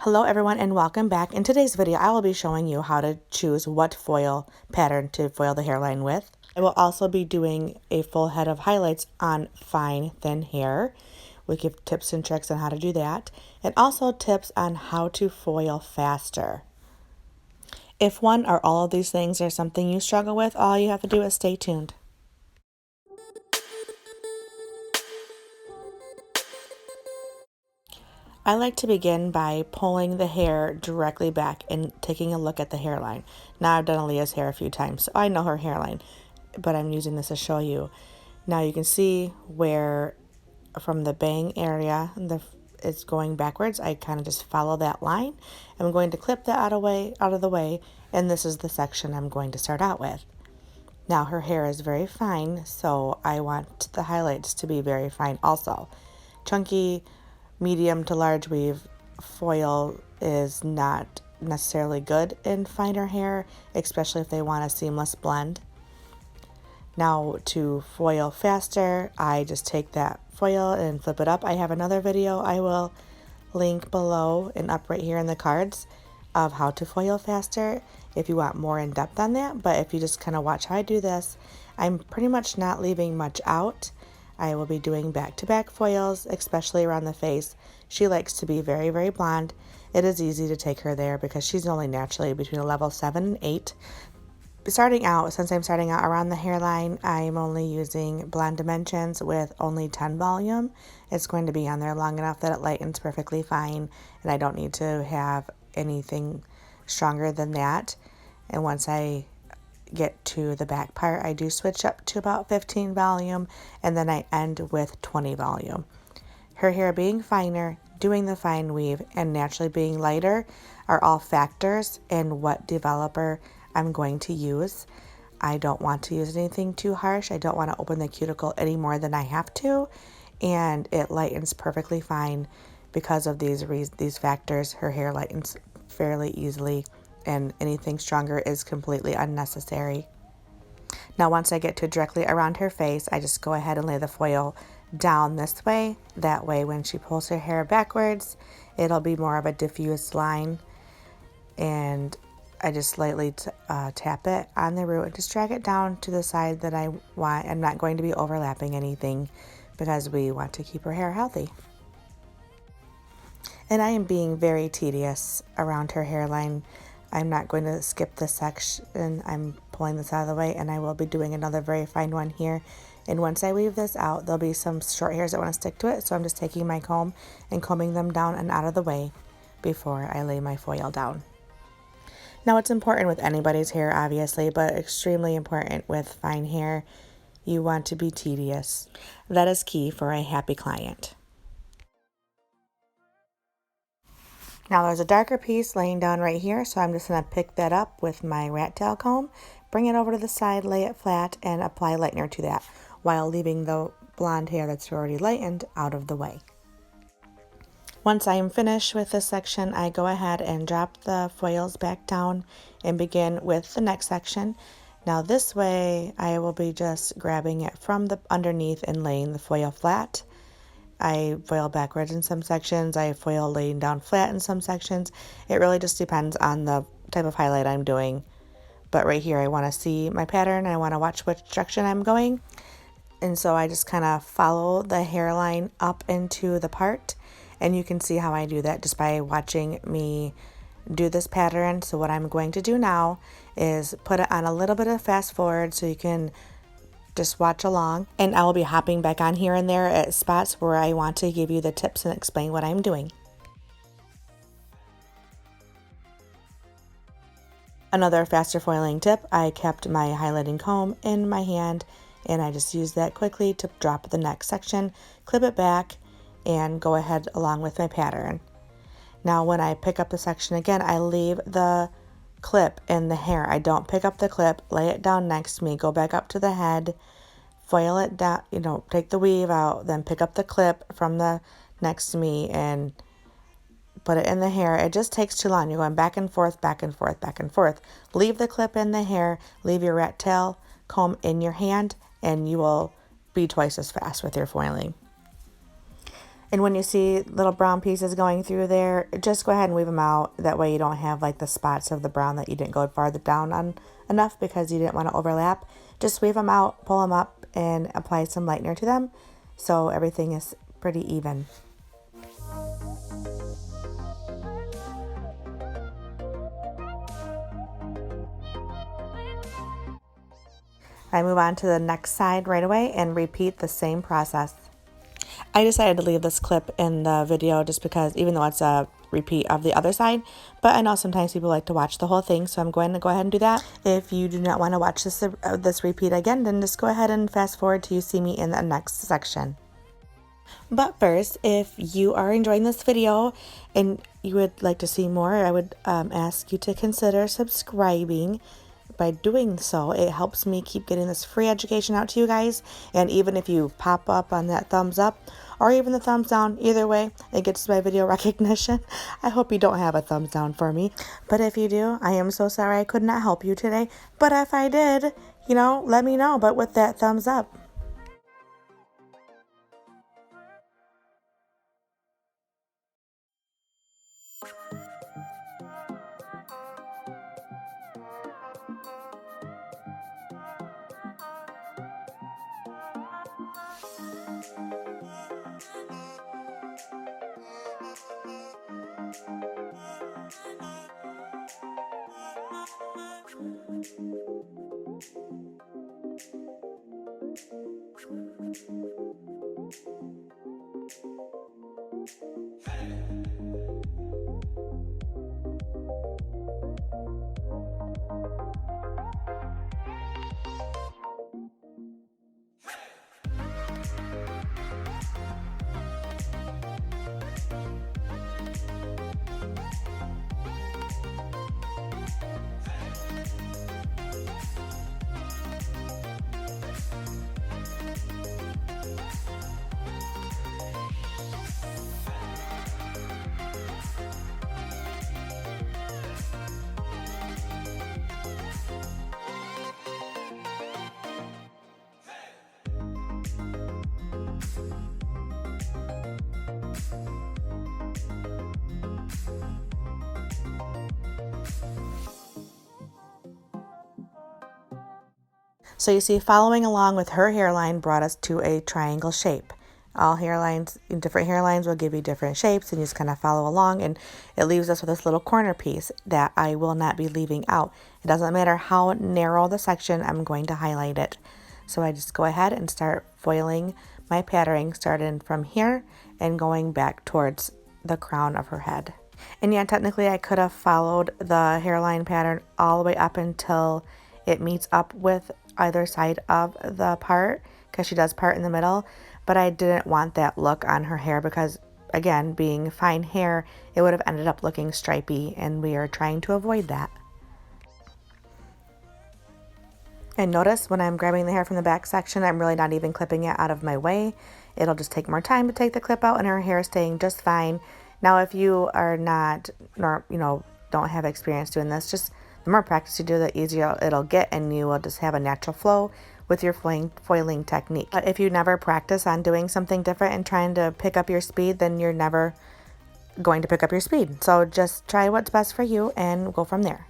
Hello everyone and welcome back. In today's video I will be showing you how to choose what foil pattern to foil the hairline with. I will also be doing a full head of highlights on fine thin hair. We give tips and tricks on how to do that, and also tips on how to foil faster. If one or all of these things are something you struggle with, all you have to do is stay tuned. I like to begin by pulling the hair directly back and taking a look at the hairline. Now I've done Aaliyah's hair a few times, so I know her hairline, but I'm using this to show you. Now you can see where from the bang area it's going backwards. I kind of just follow that line. I'm going to clip that out of the way, and this is the section I'm going to start out with. Now her hair is very fine, so I want the highlights to be very fine also. Chunky, medium to large weave foil is not necessarily good in finer hair, especially if they want a seamless blend. Now to foil faster, I just take that foil and flip it up. I have another video I will link below and up right here in the cards of how to foil faster if you want more in depth on that. But if you just kind of watch how I do this, I'm pretty much not leaving much out. I will be doing back-to-back foils, especially around the face. She likes to be very, very blonde. It is easy to take her there because she's only naturally between a level 7 and 8. Since I'm starting out around the hairline, I'm only using Blonde Dimensions with only 10 volume. It's going to be on there long enough that it lightens perfectly fine, and I don't need to have anything stronger than that. And once I get to the back part, I do switch up to about 15 volume, and then I end with 20 volume. Her hair being finer, doing the fine weave, and naturally being lighter are all factors in what developer I'm going to use. I don't want to use anything too harsh. I don't want to open the cuticle any more than I have to, and it lightens perfectly fine because of these factors. Her hair lightens fairly easily, and anything stronger is completely unnecessary. Now once I get to directly around her face, I just go ahead and lay the foil down this way. That way when she pulls her hair backwards, it'll be more of a diffused line, and I just lightly tap it on the root and just drag it down to the side that I want. I'm not going to be overlapping anything because we want to keep her hair healthy. And I am being very tedious around her hairline. I'm not going to skip this section. I'm pulling this out of the way, and I will be doing another very fine one here. And once I weave this out, there'll be some short hairs that want to stick to it, so I'm just taking my comb and combing them down and out of the way before I lay my foil down. Now it's important with anybody's hair, obviously, but extremely important with fine hair. You want to be tedious. That is key for a happy client. Now there's a darker piece laying down right here, so I'm just going to pick that up with my rat tail comb, bring it over to the side, lay it flat, and apply lightener to that, while leaving the blonde hair that's already lightened out of the way. Once I am finished with this section, I go ahead and drop the foils back down and begin with the next section. Now this way, I will be just grabbing it from the underneath and laying the foil flat. I foil backwards in some sections. I foil laying down flat in some sections. It really just depends on the type of highlight I'm doing. But right here, I want to see my pattern. I want to watch which direction I'm going. And so I just kind of follow the hairline up into the part. And you can see how I do that just by watching me do this pattern. So what I'm going to do now is put it on a little bit of fast forward so you can just watch along, and I will be hopping back on here and there at spots where I want to give you the tips and explain what I'm doing. Another faster foiling tip, I kept my highlighting comb in my hand, and I just used that quickly to drop the next section, clip it back, and go ahead along with my pattern. Now when I pick up the section again, I leave the clip in the hair. I don't pick up the clip, lay it down next to me, go back up to the head, foil it down, take the weave out, then pick up the clip from the next to me and put it in the hair. It just takes too long. You're going back and forth, back and forth, back and forth. Leave the clip in the hair, leave your rat tail comb in your hand, and you will be twice as fast with your foiling. And when you see little brown pieces going through there, just go ahead and weave them out. That way you don't have like the spots of the brown that you didn't go farther down on enough because you didn't want to overlap. Just weave them out, pull them up, and apply some lightener to them so everything is pretty even. I move on to the next side right away and repeat the same process. I decided to leave this clip in the video just because even though it's a repeat of the other side, but I know sometimes people like to watch the whole thing, so I'm going to go ahead and do that. If you do not want to watch this repeat again, then just go ahead and fast forward till you see me in the next section. But first, if you are enjoying this video and you would like to see more, I would ask you to consider subscribing. By doing so, it helps me keep getting this free education out to you guys. And even if you pop up on that thumbs up or even the thumbs down, either way, it gets my video recognition. I hope you don't have a thumbs down for me. But if you do, I am so sorry I could not help you today. But if I did, let me know. But with that thumbs up. So you see, following along with her hairline brought us to a triangle shape. All hairlines, different hairlines will give you different shapes, and you just kind of follow along, and it leaves us with this little corner piece that I will not be leaving out. It doesn't matter how narrow the section, I'm going to highlight it. So I just go ahead and start foiling my patterning, starting from here and going back towards the crown of her head. And yeah, technically I could have followed the hairline pattern all the way up until it meets up with either side of the part, because she does part in the middle, but I didn't want that look on her hair because, again, being fine hair, it would have ended up looking stripy, and we are trying to avoid that. And notice when I'm grabbing the hair from the back section, I'm really not even clipping it out of my way. It'll just take more time to take the clip out, and her hair is staying just fine. Now, if you are not, don't have experience doing this, just the more practice you do, the easier it'll get, and you will just have a natural flow with your foiling technique. But if you never practice on doing something different and trying to pick up your speed, then you're never going to pick up your speed. So just try what's best for you and go from there.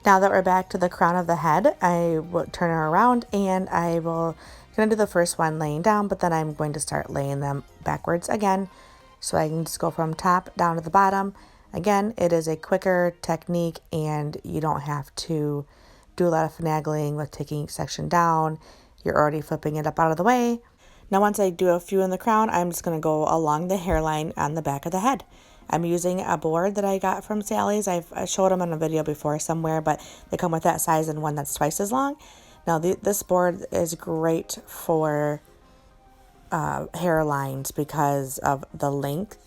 Now that we're back to the crown of the head, I will turn her around, and I will gonna do the first one laying down, but then I'm going to start laying them backwards again, so I can just go from top down to the bottom. Again, it is a quicker technique, and you don't have to do a lot of finagling with taking each section down. You're already flipping it up out of the way. Now, once I do a few in the crown, I'm just going to go along the hairline on the back of the head. I'm using a board that I got from Sally's. I showed them in a video before somewhere, but they come with that size and one that's twice as long. Now, this board is great for hairlines because of the length,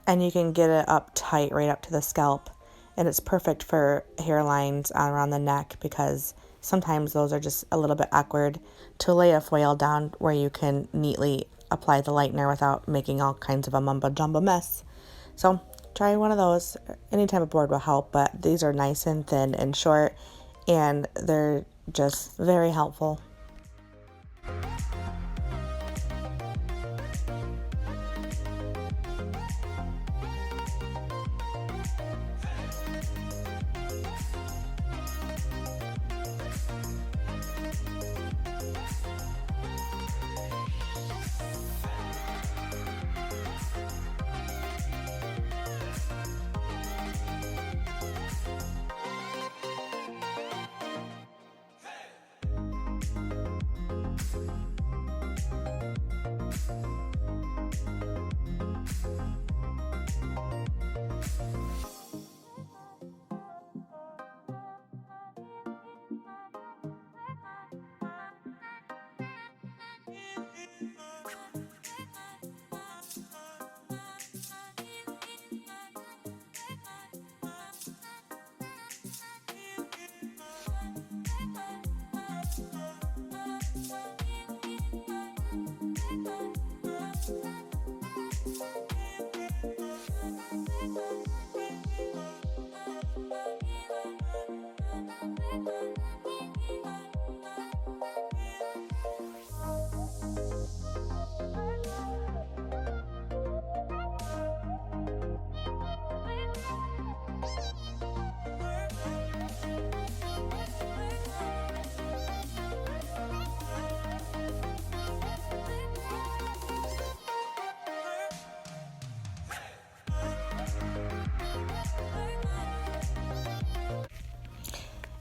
and you can get it up tight right up to the scalp, and it's perfect for hairlines around the neck because sometimes those are just a little bit awkward to lay a foil down where you can neatly apply the lightener without making all kinds of a mumbo-jumbo mess. So try one of those. Any type of board will help, but these are nice and thin and short, and they're just very helpful.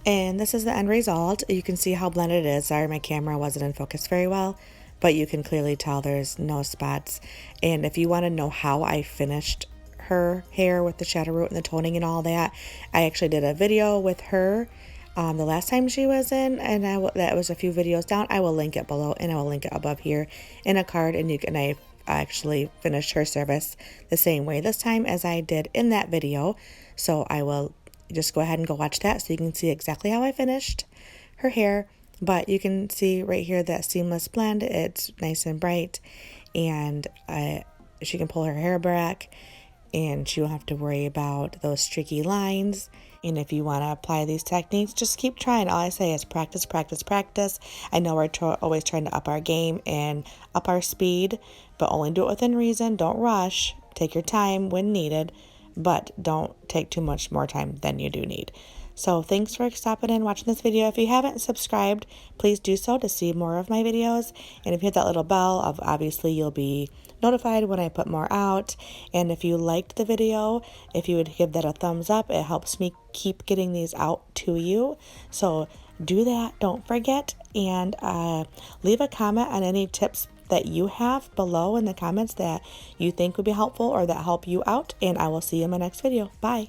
And this is the end result. You can see how blended it is. Sorry, my camera wasn't in focus very well, but you can clearly tell there's no spots. And if you want to know how I finished her hair with the shadow root and the toning and all that, I actually did a video with her the last time she was in, and that was a few videos down. I will link it below, and I will link it above here in a card, and I actually finished her service the same way this time as I did in that video. So I will just go ahead and go watch that so you can see exactly how I finished her hair. But you can see right here that seamless blend. It's nice and bright, and she can pull her hair back, and she won't have to worry about those streaky lines. And if you want to apply these techniques, just keep trying. All I say is practice, practice, practice. I know we're always trying to up our game and up our speed, but only do it within reason. Don't rush. Take your time when needed, but don't take too much more time than you do need. So thanks for stopping in watching this video. If you haven't subscribed, please do so to see more of my videos. And if you hit that little bell, obviously you'll be notified when I put more out. And if you liked the video, if you would give that a thumbs up, it helps me keep getting these out to you. So do that, don't forget, and leave a comment on any tips that you have below in the comments that you think would be helpful or that help you out, and I will see you in my next video. Bye.